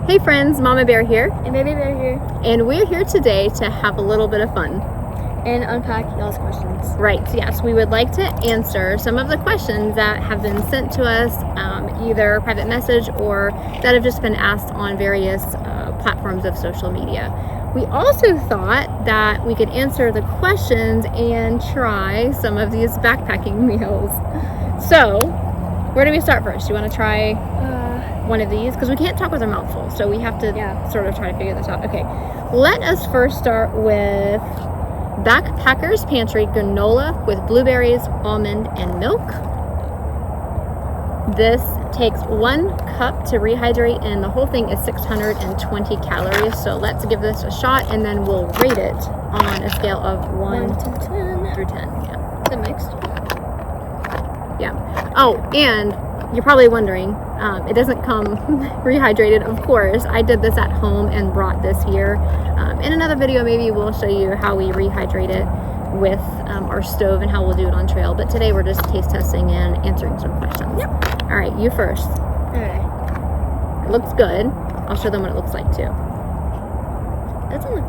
Hey friends, Mama Bear here. And Baby Bear here. And we're here today to have a little bit of fun. And unpack y'all's questions. Right, yes. We would like to answer some of the questions that have been sent to us, either private message or that have just been asked on various platforms of social media. We also thought that we could answer the questions and try some of these backpacking meals. So, where do we start first? Do you want to try one of these? Because we can't talk with our mouth full, so we have to sort of try to figure this out. Okay, let us first start with Backpacker's Pantry granola with blueberries, almond, and milk. This takes 1 cup to rehydrate, and the whole thing is 620 calories. So let's give this a shot, and then we'll rate it on a scale of 1 to 10. through 10. Yeah. Is it mixed? Yeah. Oh, and you're probably wondering, it doesn't come rehydrated, of course. I did this at home and brought this here. In another video, maybe we'll show you how we rehydrate it with our stove and how we'll do it on trail. But today we're just taste testing and answering some questions. Yep. All right, you first. Alright. It looks good. I'll show them what it looks like too. That's on the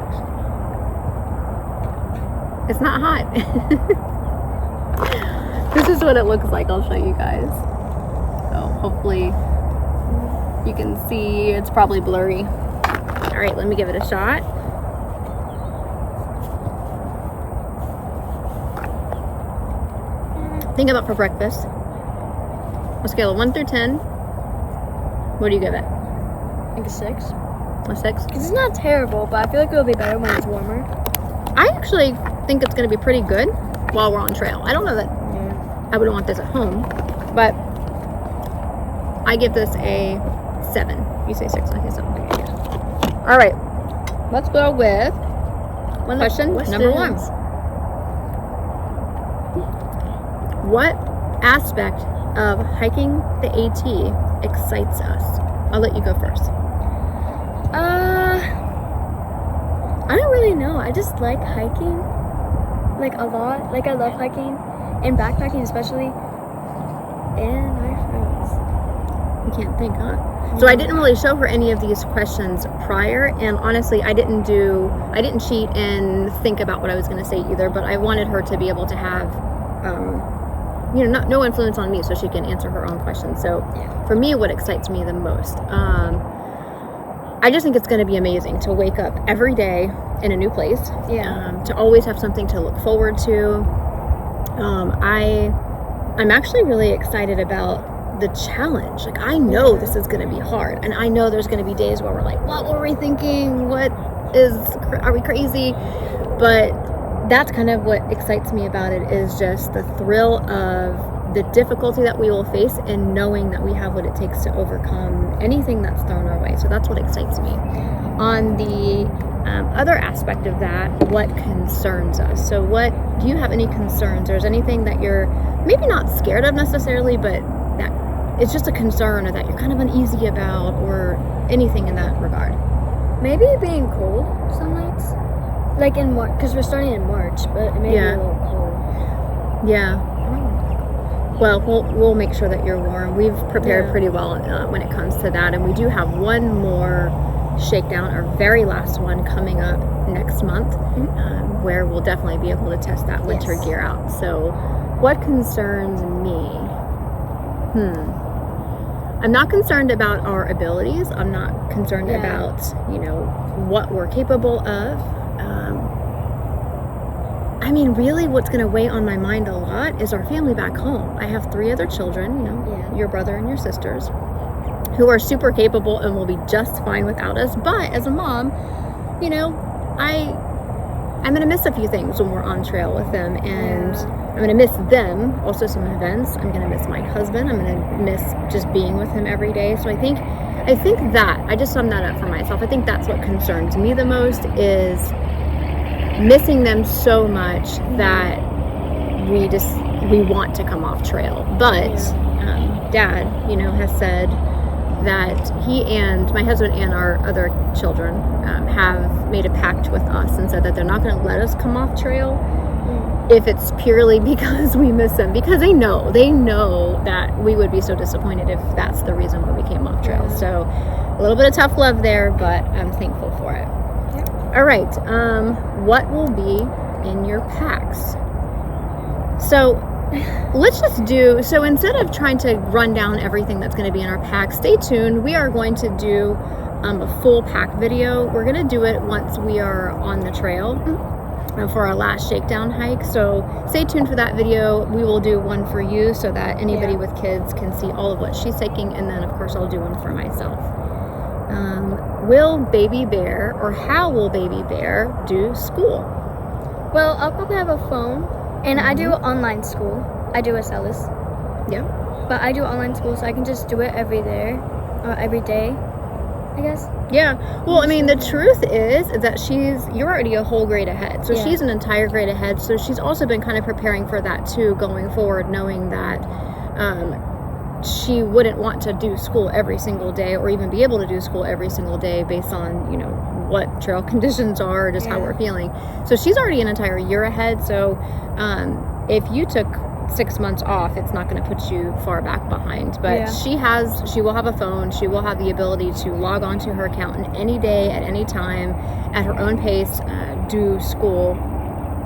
actually. It's not hot. This is what it looks like. I'll show you guys. So hopefully you can see. It's probably blurry. All right, let me give it a shot. Think about for breakfast. On a scale of 1 through 10, what do you give it? I think a 6. A 6? Because it's not terrible, but I feel like it'll be better when it's warmer. I actually think it's going to be pretty good while we're on trail. I don't know that I would want this at home, but I give this a 7. You say 6, I say 7. Okay, yeah. All right, let's go with question number 1. What aspect of hiking the AT excites us? I'll let you go first. I don't really know. I just like hiking, like a lot. Like I love hiking and backpacking especially. And my friends. You can't think, huh? So I didn't really show her any of these questions prior, and honestly, I didn't cheat and think about what I was going to say either, but I wanted her to be able to have, no influence on me so she can answer her own questions. So for me, what excites me the most, I just think it's going to be amazing to wake up every day in a new place, to always have something to look forward to. I'm actually really excited about the challenge. Like, I know this is going to be hard, and I know there's going to be days where we're like, what were we thinking? Are we crazy? But that's kind of what excites me about it, is just the thrill of the difficulty that we will face and knowing that we have what it takes to overcome anything that's thrown our way. So that's what excites me. On the other aspect of that, what concerns us? So do you have any concerns? Or is anything that you're maybe not scared of necessarily, but that it's just a concern, or that you're kind of uneasy about, or anything in that regard? Maybe being cold some nights. Like in March, because we're starting in March, but it may be a little cold. Yeah. Well, we'll make sure that you're warm. We've prepared pretty well when it comes to that, and we do have one more shakedown, our very last one, coming up next month, where we'll definitely be able to test that winter gear out. So, what concerns me? I'm not concerned about our abilities. I'm not concerned about, what we're capable of. I mean, really what's going to weigh on my mind a lot is our family back home. I have 3 other children, your brother and your sisters, who are super capable and will be just fine without us. But as a mom, I'm going to miss a few things when we're on trail with them, and I'm going to miss them, also some events. I'm going to miss my husband. I'm going to miss just being with him every day. So I think that, I just summed that up for myself. I think that's what concerns me the most, is missing them so much that we want to come off trail. But Dad, has said that he and my husband and our other children have made a pact with us and said that they're not going to let us come off trail if it's purely because we miss them, because they know that we would be so disappointed if that's the reason why we came off trail. So a little bit of tough love there, but I'm thankful for it. All right, what will be in your packs? So let's just do, so instead of trying to run down everything that's going to be in our pack, stay tuned. We are going to do a full pack video. We're going to do it once we are on the trail for our last shakedown hike. So stay tuned for that video. We will do one for you so that anybody with kids can see all of what she's taking. And then of course I'll do one for myself. Will Baby Bear, or how will Baby Bear do school? Well, I'll probably have a phone, and I do online school. I do Acellus. Yeah. But I do online school, so I can just do it every day, I guess. Yeah. Well, I mean, the truth is that you're already a whole grade ahead. So she's an entire grade ahead. So she's also been kind of preparing for that too, going forward, knowing that she wouldn't want to do school every single day, or even be able to do school every single day based on, you know, what trail conditions are, or just how we're feeling. So she's already an entire year ahead. So if you took 6 months off, it's not going to put you far back behind. But she will have a phone. She will have the ability to log on to her account any day, at any time, at her own pace, do school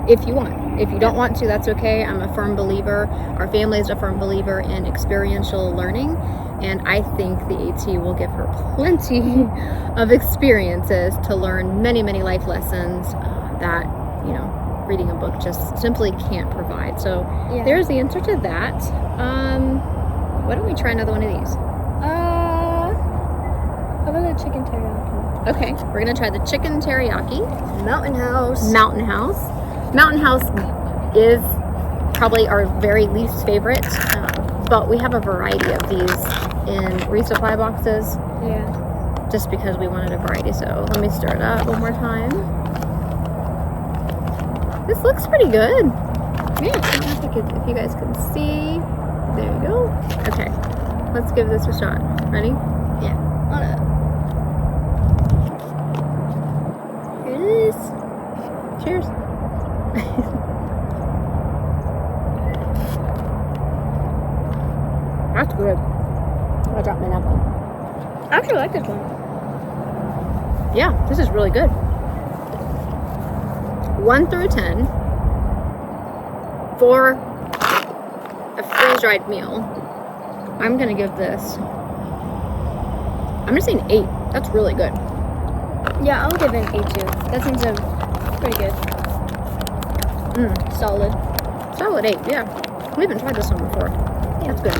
if you want. If you don't want to, that's okay. I'm a firm believer, our family is a firm believer in experiential learning, and I think the AT will give her plenty of experiences to learn many, many life lessons that, you know, reading a book just simply can't provide. So there's the answer to that. Why don't we try another one of these? How about the chicken teriyaki? Okay, we're gonna try the chicken teriyaki. Mountain House is probably our very least favorite, but we have a variety of these in resupply boxes. Yeah. Just because we wanted a variety. So let me stir it up one more time. This looks pretty good. Yeah, I don't know if you guys can see. There you go. Okay, let's give this a shot. Ready? Yeah. On it. Here it is. Cheers. That's good. I dropped my napkin. I actually like this one. Yeah, this is really good. 1 through 10 for a freeze-dried meal. I'm gonna give this, I'm just saying 8. That's really good. Yeah, I'll give it an 8 too. That seems pretty good. Solid 8, yeah. We haven't tried this one before. That's good.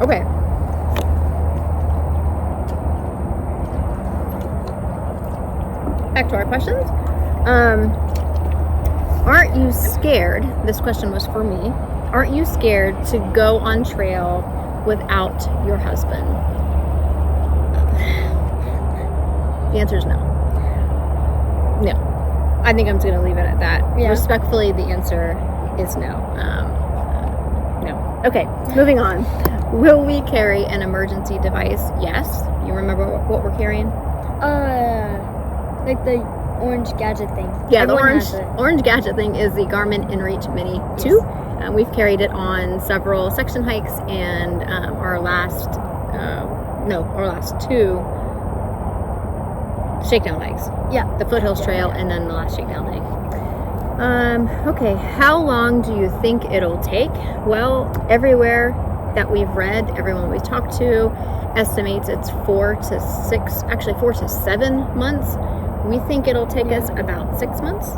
Okay. Back to our questions. Aren't you scared? This question was for me. Aren't you scared to go on trail without your husband? The answer is no. No. I think I'm just going to leave it at that. Yeah. Respectfully, the answer is no. No. Okay, moving on. Will we carry an emergency device? Yes. You remember what we're carrying? Like the orange gadget thing. Yeah, the orange gadget thing is the Garmin InReach Mini 2. We've carried it on several section hikes and our last 2 shakedown hikes. Yeah. The Foothills Trail and then the last shakedown hike. Okay, how long do you think it'll take? Well, everywhere that we've read, everyone we've talked to estimates it's 4 to 7 months. We think it'll take us about 6 months.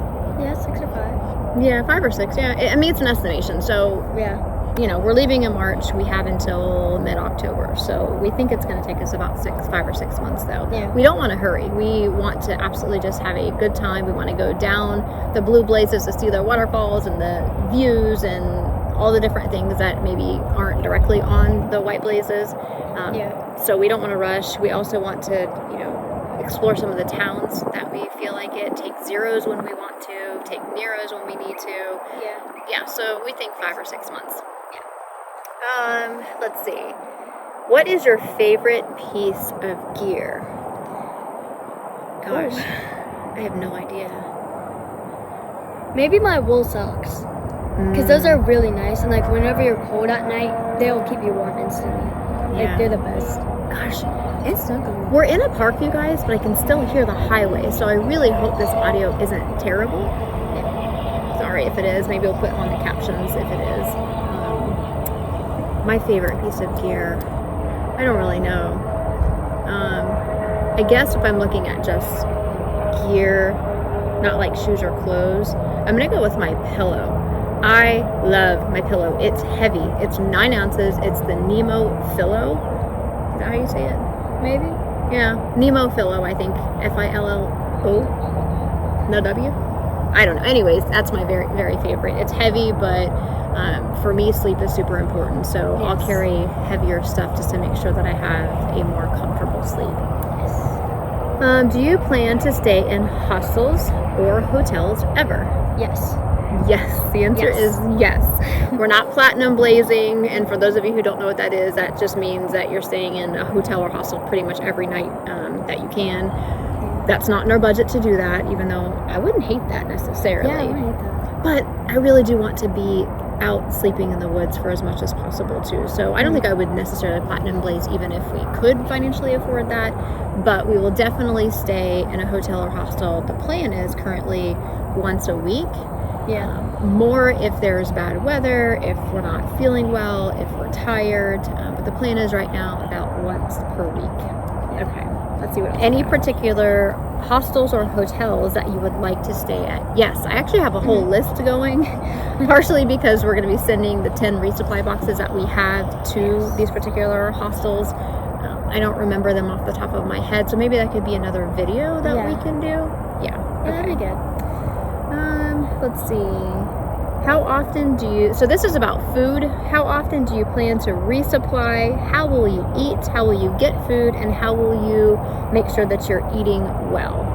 Yeah, 6 or 5. Yeah, 5 or 6. Yeah, I mean, it's an estimation. So, you know, we're leaving in March. We have until mid-October. So we think it's going to take us about 5 or 6 months, though. Yeah. We don't want to hurry. We want to absolutely just have a good time. We want to go down the Blue Blazes to see the waterfalls and the views and all the different things that maybe aren't directly on the White Blazes. So we don't want to rush. We also want to, you know, explore some of the towns that we feel like it. Take zeros when we want to. Take Neros when we need to. Yeah, so we think 5 or 6 months. Yeah. Let's see. What is your favorite piece of gear? Gosh, I have no idea. Maybe my wool socks. Because those are really nice. And, like, whenever you're cold at night, they'll keep you warm instantly. Like, Yeah. they're the best. Gosh, It's not good. we're in a park, you guys, but I can still hear the highway, so I really hope this audio isn't terrible. Sorry if it is. Maybe we'll put on the captions if it is. My favorite piece of gear, I don't really know. I guess if I'm looking at just gear, not like shoes or clothes, I'm gonna go with my pillow. I love my pillow. It's heavy. It's 9 ounces. It's the Nemo Pillow. Is that how you say it? Maybe? Yeah, Nemo Pillow, I think. Fillo. No W? I don't know. Anyways, that's my very, very favorite. It's heavy, but for me, sleep is super important. So I'll Yes. carry heavier stuff just to make sure that I have a more comfortable sleep. Do you plan to stay in hostels or hotels ever? Yes. Yes, the answer Yes. is yes. We're not platinum blazing, and for those of you who don't know what that is, that just means that you're staying in a hotel or hostel pretty much every night that you can. That's not in our budget to do that, even though I wouldn't hate that necessarily. Yeah, I would hate that. But I really do want to be out sleeping in the woods for as much as possible too. So I don't think I would necessarily platinum blaze even if we could financially afford that, but we will definitely stay in a hotel or hostel. The plan is currently once a week. Yeah. More if there's bad weather, if we're not feeling well, if we're tired. But the plan is right now about once per week. Okay, let's see what else. Any particular hostels or hotels that you would like to stay at? Yes, I actually have a whole list going, partially because we're going to be sending the 10 resupply boxes that we have to these particular hostels. I don't remember them off the top of my head, so maybe that could be another video that we can do. Yeah, That'd be good. Let's see. How often do you, so this is about food. How often do you plan to resupply? How will you eat? How will you get food? And how will you make sure that you're eating well?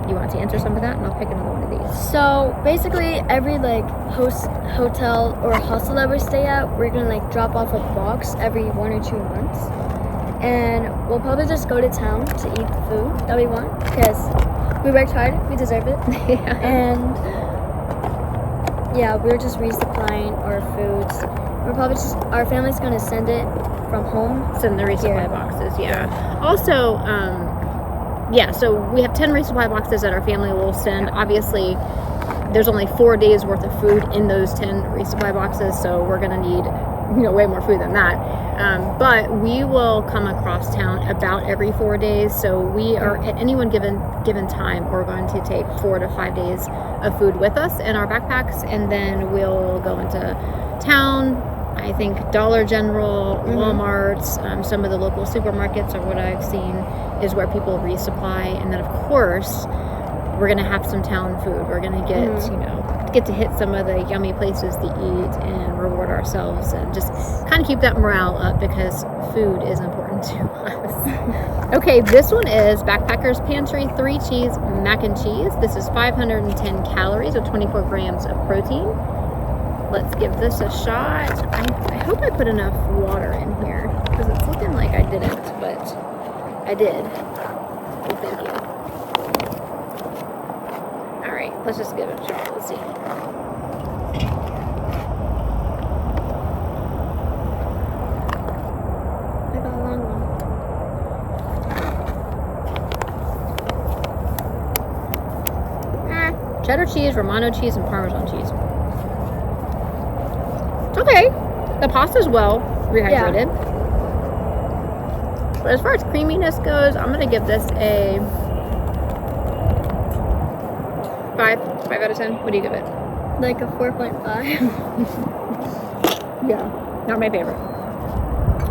You want to answer some of that? And I'll pick another one of these. So basically, every like hotel or hostel that we stay at, we're gonna like drop off a box every 1 or 2 months, and we'll probably just go to town to eat the food that we want because we worked hard, we deserve it. Yeah. And yeah, we're just resupplying our foods. We're probably just, our family's gonna send it from home. Send the resupply boxes, yeah. Also, so we have 10 resupply boxes that our family will send. Obviously, there's only 4 days worth of food in those 10 resupply boxes, so we're gonna need, way more food than that. But we will come across town about every 4 days, so we are at any one given time, we're going to take 4 to 5 days of food with us in our backpacks, and then we'll go into town. I think Dollar General, Walmart's, some of the local supermarkets are what I've seen is where people resupply. And then of course, we're gonna have some town food. We're gonna get to hit some of the yummy places to eat and reward ourselves and just kind of keep that morale up because food is important to us. Okay, this one is Backpackers Pantry 3 cheese mac and cheese. This is 510 calories with 24 grams of protein. Let's give this a shot. I hope I put enough water in here because it's looking like I didn't, but I did. So thank you. All right, let's just give it a shot. Let's see. I got a long one. Cheddar cheese, Romano cheese, and Parmesan cheese. Okay, the pasta's well rehydrated. But as far as creaminess goes, I'm gonna give this a 5 out of 10. What do you give it? Like a 4.5. Yeah, not my favorite.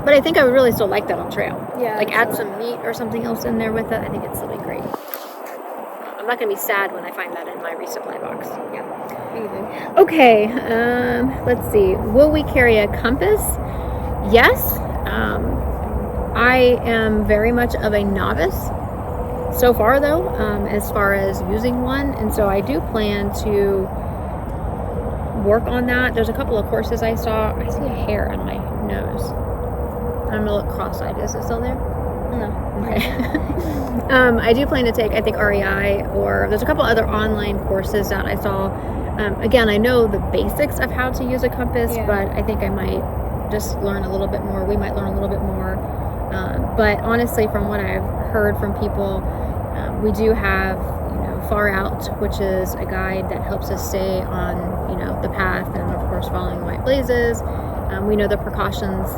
But I think I would really still like that on trail. Yeah. Like add some meat or something else in there with it. I think it'd still be great. I'm not gonna be sad when I find that in my resupply box. Yeah. Okay, let's see. Will we carry a compass? Yes. I am very much of a novice so far, though, as far as using one. And so I do plan to work on that. There's a couple of courses I saw. I see a hair on my nose. I'm gonna look cross-eyed. Is it still there? No. Okay. I do plan to take, I think, REI, or there's a couple other online courses that I saw. Again, I know the basics of how to use a compass, Yeah. but I think I might just learn a little bit more. We might learn a little bit more. But honestly, from what I've heard from people, we do have, Far Out, which is a guide that helps us stay on, the path, and of course following white blazes. We know the precautions,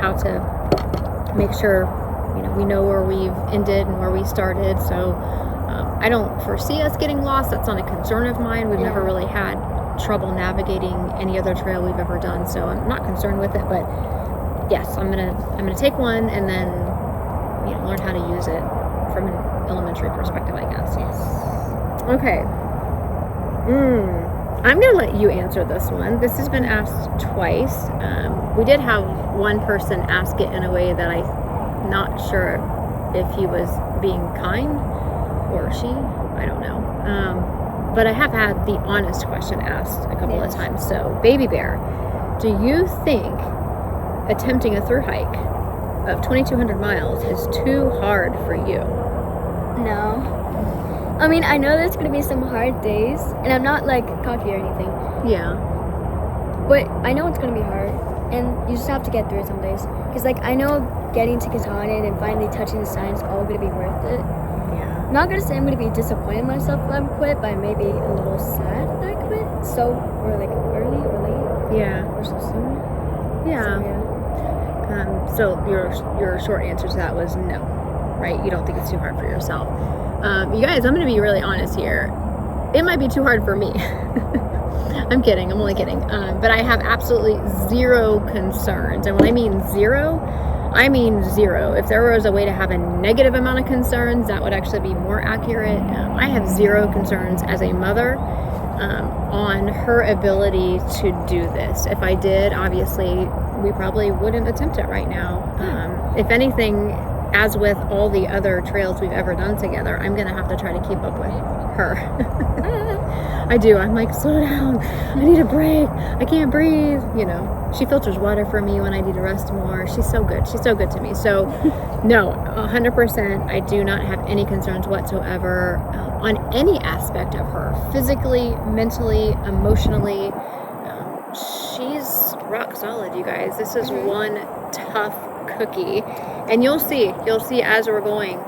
how to make sure, we know where we've ended and where we started. So I don't foresee us getting lost. That's not a concern of mine. We've never really had trouble navigating any other trail we've ever done, so I'm not concerned with it. But yes, I'm gonna take one and then learn how to use it from an elementary perspective, I guess. Yes. Okay. I'm gonna let you answer this one. This has been asked twice. We did have one person ask it in a way that I'm not sure if he was being kind or she. I don't know. But I have had the honest question asked a couple of times. So, Baby Bear, do you think attempting a thru hike of 2,200 miles is too hard for you? No. I mean, I know there's going to be some hard days, and I'm not, cocky or anything. Yeah. But I know it's going to be hard, and you just have to get through it some days. Because, I know getting to Katahdin and finally touching the sign is all going to be worth it. Yeah. I'm not going to say I'm going to be disappointed in myself if I'm quit, but I may be a little sad that I quit. Or, early or late. Yeah. Or so soon. Yeah. So your short answer to that was no, right? You don't think it's too hard for yourself. You guys, I'm going to be really honest here. It might be too hard for me. I'm kidding. I'm only kidding. But I have absolutely zero concerns. And when I mean zero, I mean zero. If there was a way to have a negative amount of concerns, that would actually be more accurate. I have zero concerns as a mother on her ability to do this. If I did, obviously, we probably wouldn't attempt it right now. If anything, as with all the other trails we've ever done together, I'm going to have to try to keep up with her. I do. I'm like, slow down. I need a break. I can't breathe. She filters water for me when I need to rest more. She's so good. She's so good to me. So, no, 100%, I do not have any concerns whatsoever on any aspect of her. Physically, mentally, emotionally. She's rock solid, you guys. This is one tough cookie. And you'll see as we're going.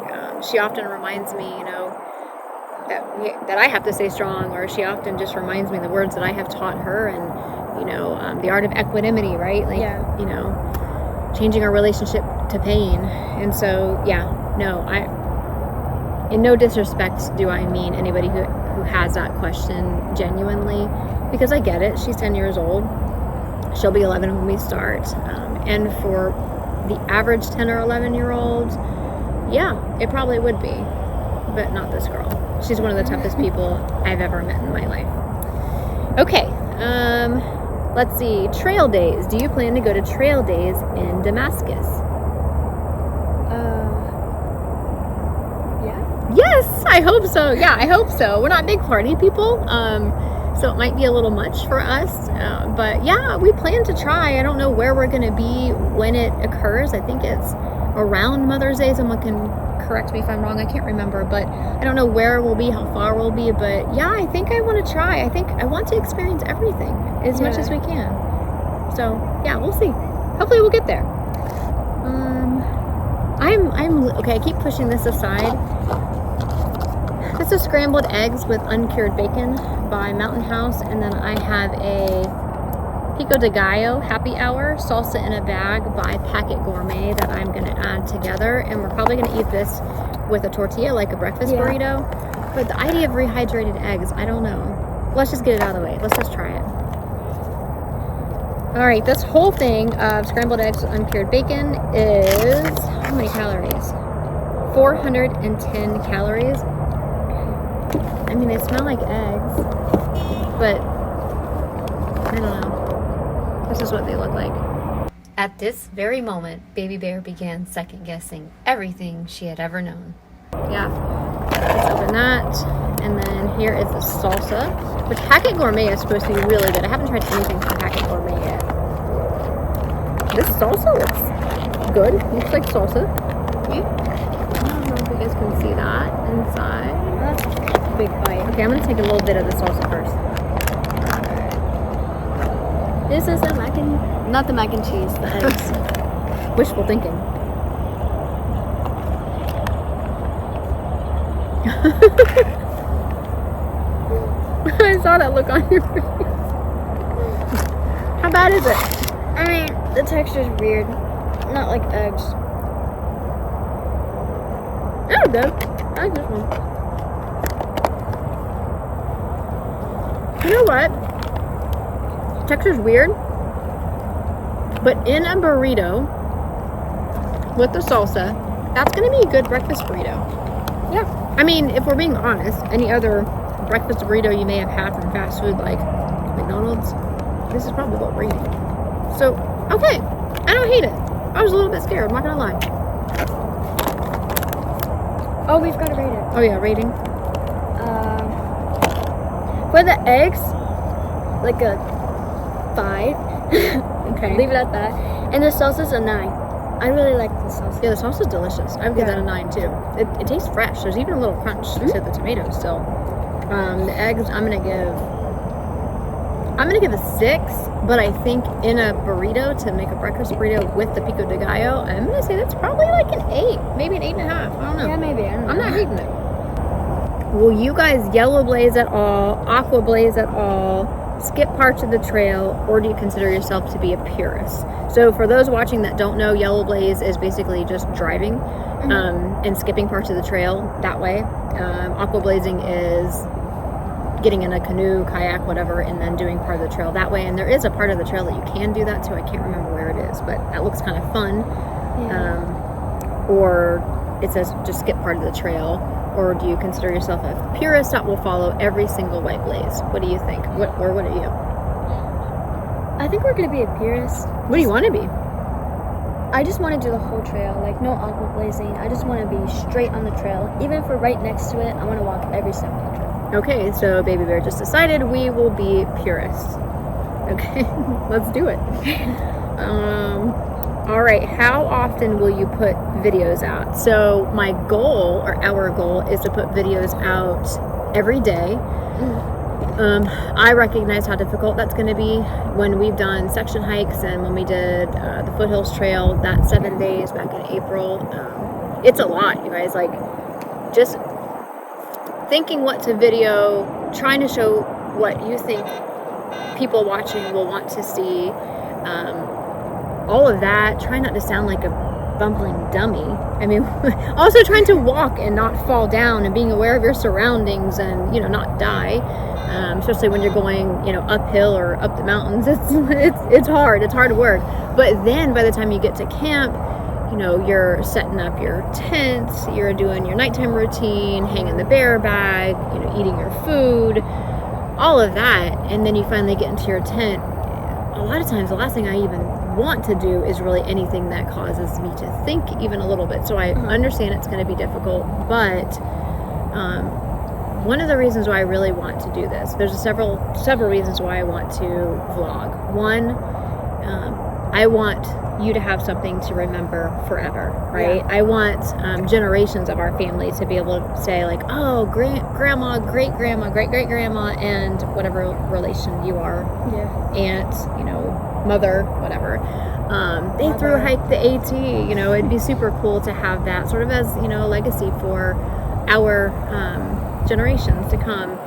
She often reminds me, that I have to stay strong, or she often just reminds me the words that I have taught her, and the art of equanimity, right? Changing our relationship to pain. And so, I in no disrespect do I mean anybody who has that question genuinely, because I get it. She's 10 years old. She'll be 11 when we start. And for the average 10 or 11-year-old, it probably would be, but not this girl. She's one of the toughest people I've ever met in my life. Okay, let's see. Trail days. Do you plan to go to trail days in Damascus? Yeah. Yes, I hope so. Yeah, I hope so. We're not big party people, so it might be a little much for us. But we plan to try. I don't know where we're going to be when it occurs. I think it's around Mother's Day. Someone can correct me if I'm wrong. I can't remember, but I don't know where we'll be, how far we'll be. But I think I want to try. I think I want to experience everything as much as we can. So we'll see. Hopefully we'll get there. I'm okay. I keep pushing this aside. This is scrambled eggs with uncured bacon by Mountain House, and then I have a Pico de Gallo happy hour salsa in a bag by Packet Gourmet that I'm going to add together, and we're probably going to eat this with a tortilla, like a breakfast burrito. But the idea of rehydrated eggs, I don't know. Let's just get it out of the way. Let's just try it. All right, this whole thing of scrambled eggs with uncured bacon is, how many calories? 410 calories. I mean, they smell like eggs, but I don't know. This is what they look like. At this very moment, Baby Bear began second-guessing everything she had ever known. Let's open that. And then here is the salsa, which Packet Gourmet is supposed to be really good. I haven't tried anything from Packet Gourmet yet. This salsa looks good. Looks like salsa. I don't know if you guys can see that inside. That's a big bite. Okay, I'm going to take a little bit of the salsa first. This is the not the mac and cheese, the eggs. Wishful thinking. I saw that look on your face. How bad is it? I mean, the texture's weird. Not like eggs. Oh, good. I like this one. You know what? Texture's weird, but in a burrito with the salsa, that's gonna be a good breakfast burrito. Yeah. I mean, if we're being honest, any other breakfast burrito you may have had from fast food like McDonald's, this is probably what we're eating. So, okay, I don't hate it. I was a little bit scared, I'm not gonna lie. Oh, we've got to rate it. Oh yeah, rating. For the eggs, like a 5. Okay. Leave it at that. And the salsa's a 9. I really like the salsa. Yeah, the sauce is delicious. I would give that a 9 too. It tastes fresh. There's even a little crunch to the tomatoes still. The eggs, I'm gonna give a 6, but I think in a burrito, to make a breakfast burrito with the pico de gallo, I'm gonna say that's probably like an 8, maybe an 8.5. I don't know. Yeah, maybe. I don't know. I'm not hating it. Will you guys yellow blaze at all, aqua blaze at all, skip parts of the trail, or do you consider yourself to be a purist? So for those watching that don't know, yellow blaze is basically just driving and skipping parts of the trail that way. Aqua blazing is getting in a canoe, kayak, whatever, and then doing part of the trail that way. And there is a part of the trail that you can do that too. I can't remember where it is, but that looks kind of fun. Yeah. Or it says just skip part of the trail. Or do you consider yourself a purist that will follow every single white blaze? What do you think? What are you? I think we're going to be a purist. What do you want to be? I just want to do the whole trail, like no aqua blazing. I just want to be straight on the trail. Even if we're right next to it, I want to walk every step of the trail. Okay, so Baby Bear just decided we will be purists. Okay, let's do it. All right, how often will you put videos out? So my goal, or our goal, is to put videos out every day. I recognize how difficult that's going to be when we've done section hikes and when we did the Foothills Trail, that 7 days back in April. It's a lot, you guys. Like, just thinking what to video, trying to show what you think people watching will want to see. All of that, trying not to sound like a bumbling dummy. I mean, also trying to walk and not fall down and being aware of your surroundings and, not die. Especially when you're going, uphill or up the mountains. It's hard. It's hard work. But then by the time you get to camp, you're setting up your tent, you're doing your nighttime routine, hanging the bear bag, eating your food, all of that. And then you finally get into your tent. A lot of times, the last thing I even want to do is really anything that causes me to think even a little bit. So I understand it's going to be difficult, but one of the reasons why I really want to do this, there's several reasons why I want to vlog. One, I want you to have something to remember forever, right? Yeah. I want generations of our family to be able to say like, oh, grandma, great-grandma, great-great-grandma, and whatever relation you are, aunt, mother, whatever. They thru hiked the AT, it'd be super cool to have that sort of as, a legacy for our generations to come.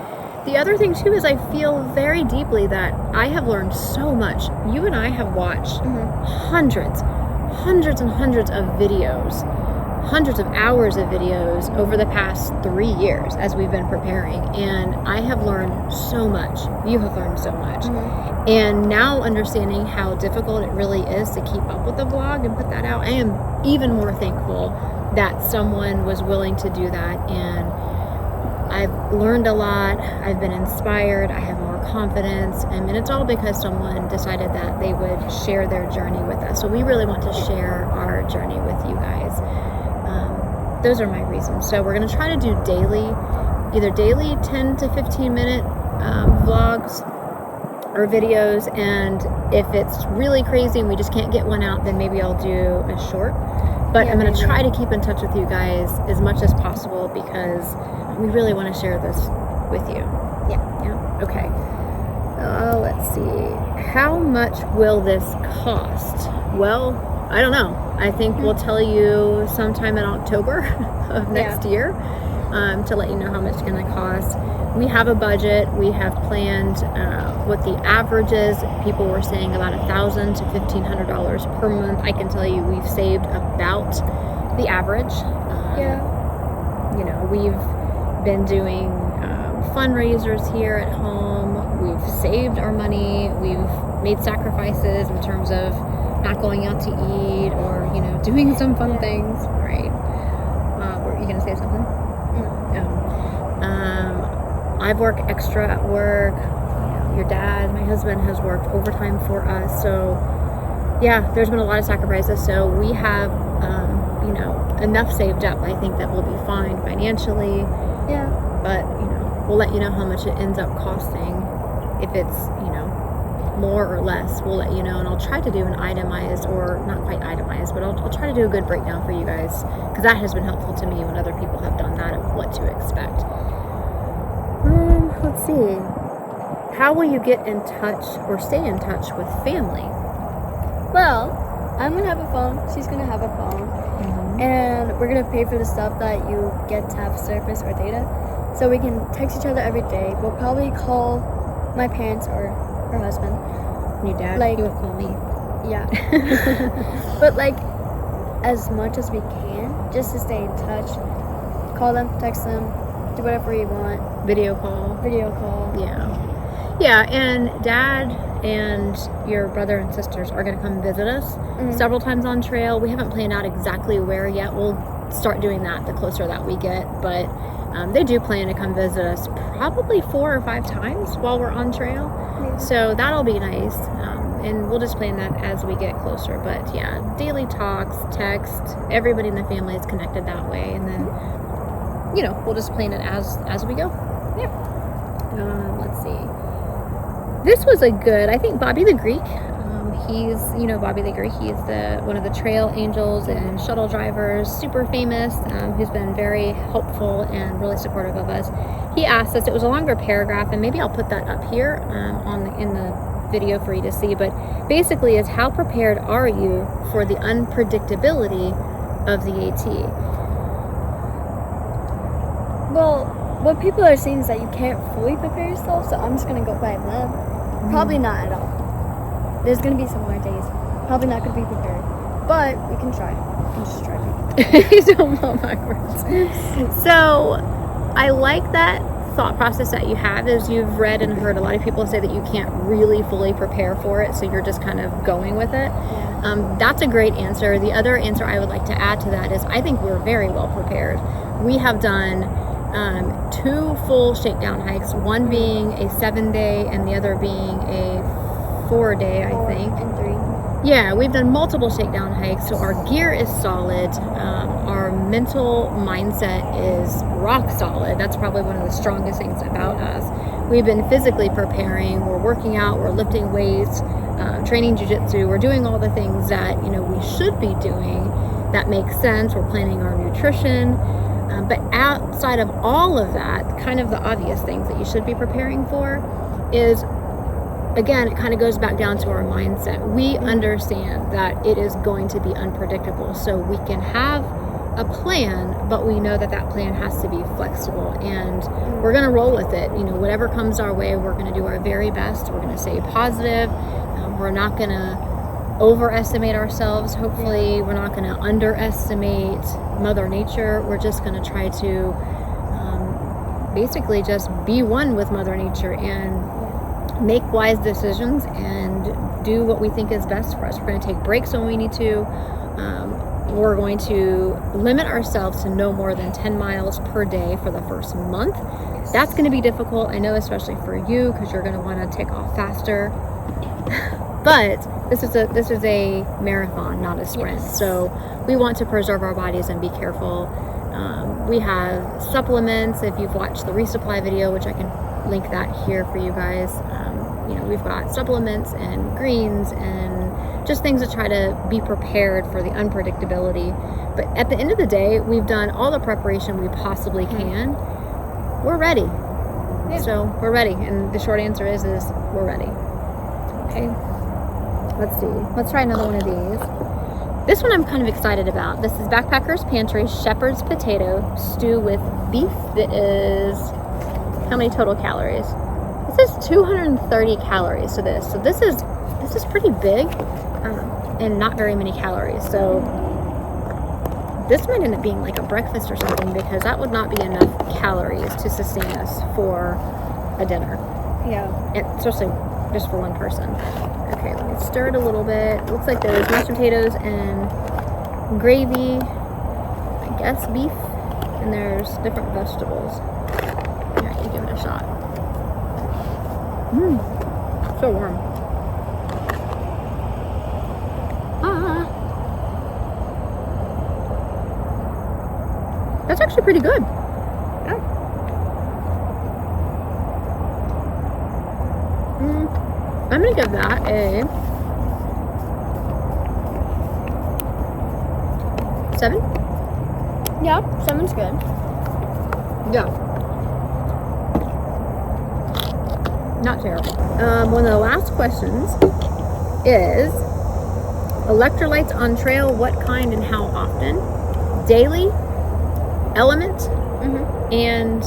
The other thing too is I feel very deeply that I have learned so much. You and I have watched hundreds and hundreds of videos, hundreds of hours of videos over the past 3 years as we've been preparing, and I have learned so much. You have learned so much. And now understanding how difficult it really is to keep up with the vlog and put that out, I am even more thankful that someone was willing to do that, and I've learned a lot. I've been inspired. I have more confidence. And it's all because someone decided that they would share their journey with us. So we really want to share our journey with you guys. Those are my reasons. So we're going to try to do either daily 10 to 15 minute vlogs or videos. And if it's really crazy and we just can't get one out, then maybe I'll do a short. But I'm going to try to keep in touch with you guys as much as possible because we really want to share this with you. Yeah. Okay. Let's see. How much will this cost? Well, I don't know. I think we'll tell you sometime in October of next year to let you know how much it's going to cost. We have a budget. We have planned what the average is. People were saying about $1,000 to $1,500 per month. I can tell you we've saved about the average. You know, we've been doing fundraisers here at home. We've saved our money. We've made sacrifices in terms of not going out to eat or, you know, doing some fun things, right? Were you going to say something? I've worked extra at work. Your dad, my husband, has worked overtime for us. So, yeah, there's been a lot of sacrifices. So we have, you know, enough saved up. I think that we'll be fine financially. Yeah. But, you know, we'll let you know how much it ends up costing. If it's, you know, more or less, we'll let you know. And I'll try to do an itemized, or not quite itemized, but I'll try to do a good breakdown for you guys, because that has been helpful to me when other people have done that, of what to expect. Let's see. How will you get in touch or stay in touch with family? Well, I'm going to have a phone. She's going to have a phone. And we're going to pay for the stuff that you get to have service or data. So we can text each other every day. We'll probably call my parents or her husband. Your dad? Like, you will call me. Yeah. But like, as much as we can, just to stay in touch. Call them, text them, do whatever you want. Video call. Yeah, and Dad and your brother and sisters are going to come visit us several times on trail. We haven't planned out exactly where yet. We'll start doing that the closer that we get, but they do plan to come visit us probably 4 or 5 times while we're on trail. So that'll be nice, and we'll just plan that as we get closer. But yeah, daily talks, text, everybody in the family is connected that way, and then you know, we'll just plan it as we go. Let's see. This was a good, I think Bobby the Greek, he's, you know, Bobby the Greek, he's one of the trail angels and shuttle drivers, super famous, who's been very helpful and really supportive of us. He asked us, it was a longer paragraph, and maybe I'll put that up here in the video for you to see, but basically is, how prepared are you for the unpredictability of the AT? Well, what people are saying is that you can't fully prepare yourself, so I'm just going to go by them. Probably not at all. There's going to be some more days. Probably not going to be prepared. But we can try. We can just try. You don't fall backwards. So, I like that thought process that you have, is you've read and heard a lot of people say that you can't really fully prepare for it, so you're just kind of going with it. That's a great answer. The other answer I would like to add to that is, I think we're very well prepared. We have done 2 full shakedown hikes, one being a 7-day and the other being a 4-day, I think. 4 and 3. Yeah, we've done multiple shakedown hikes, so our gear is solid. Our mental mindset is rock solid. That's probably one of the strongest things about us. We've been physically preparing. We're working out. We're lifting weights, training jiu-jitsu. We're doing all the things that, you know, we should be doing that makes sense. We're planning our nutrition. But outside of all of that, kind of the obvious things that you should be preparing for is, again, it kind of goes back down to our mindset. We understand that it is going to be unpredictable, so we can have a plan, but we know that that plan has to be flexible, and we're going to roll with it. You know, whatever comes our way, we're going to do our very best. We're going to stay positive. We're not going to overestimate ourselves. Hopefully we're not going to underestimate Mother Nature. We're just going to try to basically just be one with Mother Nature and make wise decisions and do what we think is best for us. We're going to take breaks when we need to. We're going to limit ourselves to no more than 10 miles per day for the first month. That's going to be difficult, I know, especially for you, because you're going to want to take off faster. But this is a marathon, not a sprint. So we want to preserve our bodies and be careful. We have supplements. If you've watched the resupply video, which I can link that here for you guys, you know, we've got supplements and greens and just things to try to be prepared for the unpredictability. But at the end of the day, we've done all the preparation we possibly can. We're ready. So we're ready. And the short answer is we're ready. Okay. Let's see. Let's try another one of these. This one I'm kind of excited about. This is Backpacker's Pantry Shepherd's Potato Stew with Beef. It is, how many total calories? This is 230 calories to this. So this is pretty big and not very many calories. So this might end up being like a breakfast or something, because that would not be enough calories to sustain us for a dinner. Yeah. And especially just for one person. Okay, let me stir it a little bit. It looks like there's mashed potatoes and gravy, I guess beef, and there's different vegetables. Alright, you give it a shot. So warm. That's actually pretty good. I'm gonna give that a 7. Yeah, 7's good. Yeah. Not terrible. One of the last questions is electrolytes on trail, what kind and how often? Daily, Element, and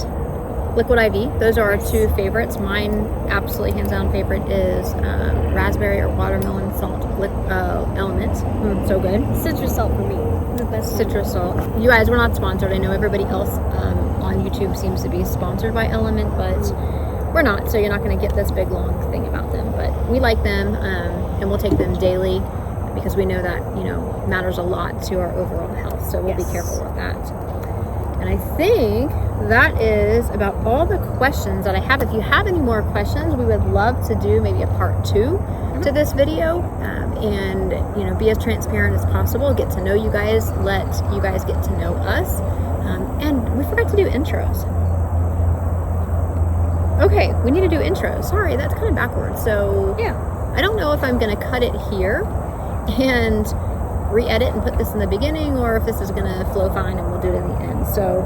Liquid IV. Those are our 2 favorites. Mine, absolutely hands down favorite, is raspberry or watermelon salt Element. So good. Citrus salt for me. The best Citrus salt. You guys, we're not sponsored. I know everybody else on YouTube seems to be sponsored by Element, but we're not. So you're not going to get this big long thing about them. But we like them, and we'll take them daily because we know that, you know, matters a lot to our overall health. So we'll be careful with that. And I think that is about all the questions that I have. If you have any more questions, we would love to do maybe a part 2 to this video, and, you know, be as transparent as possible, get to know you guys, let you guys get to know us. And we forgot to do intros. Okay, we need to do intros. Sorry, that's kind of backwards. So Yeah. I don't know if I'm going to cut it here and re-edit and put this in the beginning, or if this is going to flow fine and we'll do it in the end. So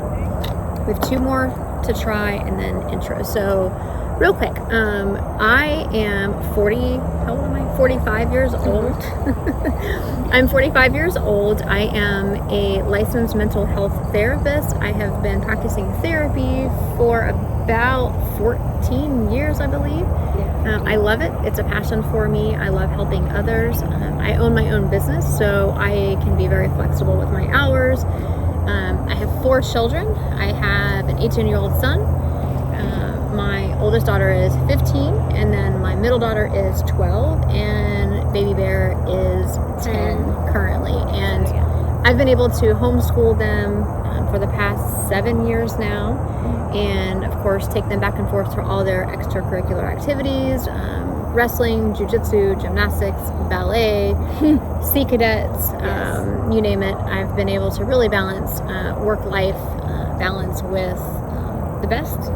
we have 2 more to try and then intro. So real quick, I am 45 years old. I'm 45 years old. I am a licensed mental health therapist. I have been practicing therapy for about 14 years, I believe. I love it. It's a passion for me. I love helping others. I own my own business, so I can be very flexible with my hours. I have 4 children. I have an 18-year-old son. My oldest daughter is 15, and then my middle daughter is 12, and baby bear is 10 currently. And I've been able to homeschool them for the past 7 years now, and of course take them back and forth to all their extracurricular activities, wrestling, jiu-jitsu, gymnastics, ballet, Sea Cadets, you name it. I've been able to really balance work-life balance with the best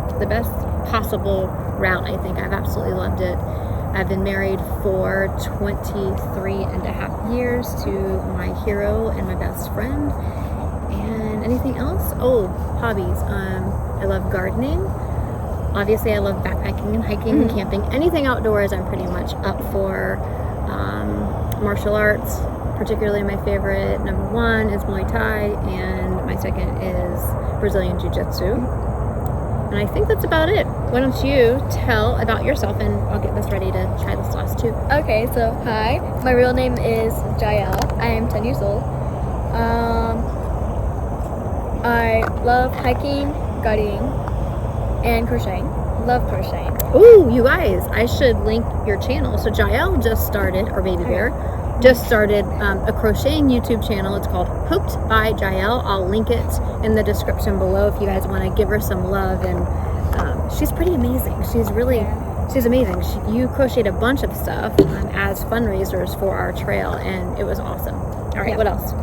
possible route. I think I've absolutely loved it. I've been married for 23 and a half years to my hero and my best friend. And anything else? Oh, hobbies. I love gardening. Obviously, I love backpacking and hiking and camping. Anything outdoors, I'm pretty much up for. Martial arts, particularly my favorite. Number 1 is Muay Thai, and my second is Brazilian Jiu-Jitsu. And I think that's about it. Why don't you tell about yourself, and I'll get this ready to try this last 2. Okay, so hi. My real name is Jael. I am 10 years old. I love hiking, gardening, and crocheting. Love crocheting. Ooh, you guys, I should link your channel. So Jael just started, or Baby Bear, just started a crocheting YouTube channel. It's called Hooked by Jael. I'll link it in the description below if you guys want to give her some love. And she's pretty amazing. She's amazing. You crocheted a bunch of stuff as fundraisers for our trail, and it was awesome. All right, what else?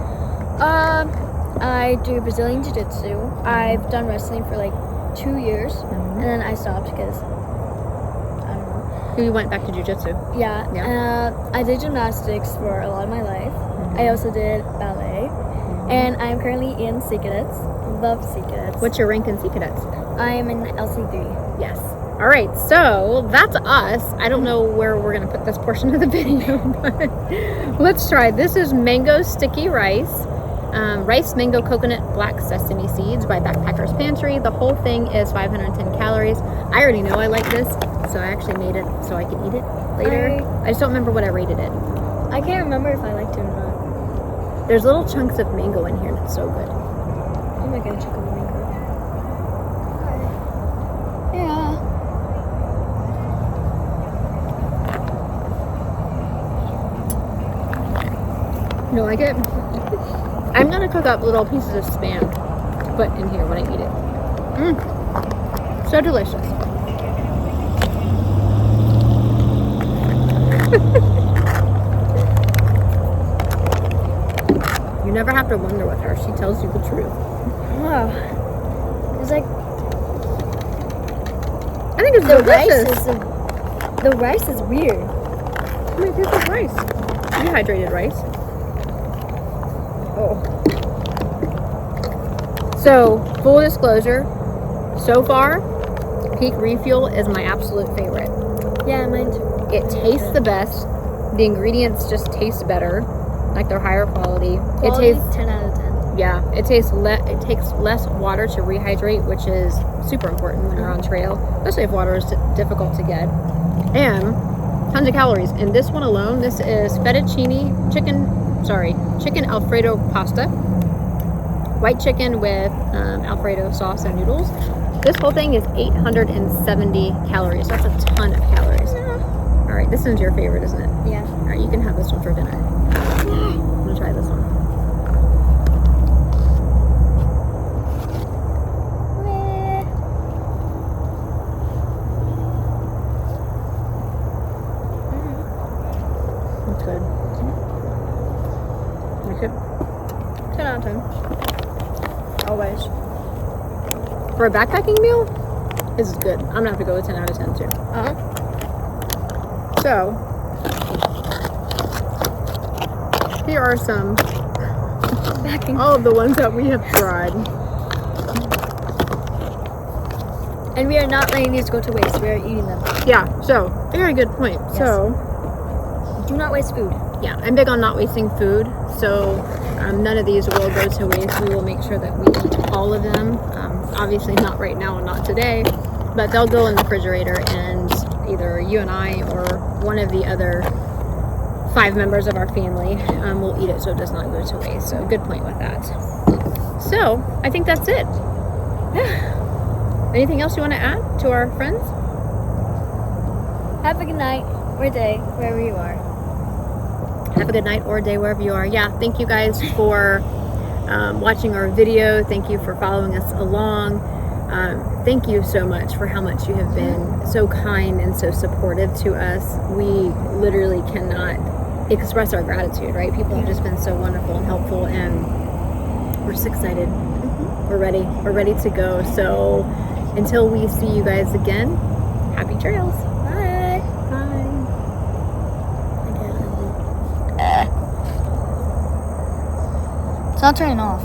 I do Brazilian Jiu-Jitsu. I've done wrestling for like 2 years, and then I stopped because I don't know. You went back to Jiu-Jitsu. Yeah. I did gymnastics for a lot of my life. I also did ballet, and I'm currently in Sea Cadets. Love Sea Cadets. What's your rank in Sea Cadets? I'm in LC3. Yes. All right, so that's us. I don't know where we're gonna put this portion of the video, but let's try. This is mango sticky rice, rice, mango, coconut, black sesame seeds by Backpacker's Pantry. The whole thing is 510 calories. I already know I like this, so I actually made it so I can eat it later. I just don't remember what I rated it. I can't remember if I liked it or not. There's little chunks of mango in here, and it's so good. I'm not gonna check on the mango. Yeah. You like it? I'm gonna cook up little pieces of spam to put in here when I eat it. So delicious. You never have to wonder with her. She tells you the truth. Wow. It's like I think it's the delicious. the rice is weird. I mean, it tastes like rice. Dehydrated rice. Oh. So, full disclosure, so far, Peak Refuel is my absolute favorite. Yeah, mine too. It tastes the best. The ingredients just taste better, like they're higher quality. It tastes 10 out of 10. Yeah, it takes less water to rehydrate, which is super important when you're on trail, especially if water is difficult to get. And tons of calories. In this one alone, this is fettuccine chicken Alfredo pasta, white chicken with Alfredo sauce and noodles. This whole thing is 870 calories. That's a ton of calories. All right, this one's your favorite, isn't it? Yeah. All right, you can have this one for dinner. I'm gonna try this one. That's good. Like it? 10 out of 10. Always. For a backpacking meal, this is good. I'm gonna have to go with 10 out of 10 too. So, here are some all of the ones that we have tried. And we are not letting these go to waste. We are eating them. Yeah, so, very good point. Yes. So, Do not waste food. yeah, I'm big on not wasting food. So, none of these will go to waste. We will make sure that we eat all of them. Obviously not right now and not today, but they'll go in the refrigerator, and either you and I or one of the other 5 members of our family will eat it so it does not go to waste. So good point with that. So I think that's it. Anything else you want to add to our friends? Have a good night or day, wherever you are. Have a good night or day wherever you are. Yeah, thank you guys for watching our video. Thank you for following us along. Thank you so much for how much you have been so kind and so supportive to us. We literally cannot express our gratitude, right? People have just been so wonderful and helpful, and we're just excited. We're ready to go. So until we see you guys again, happy trails. Bye. Bye. It's not turning off.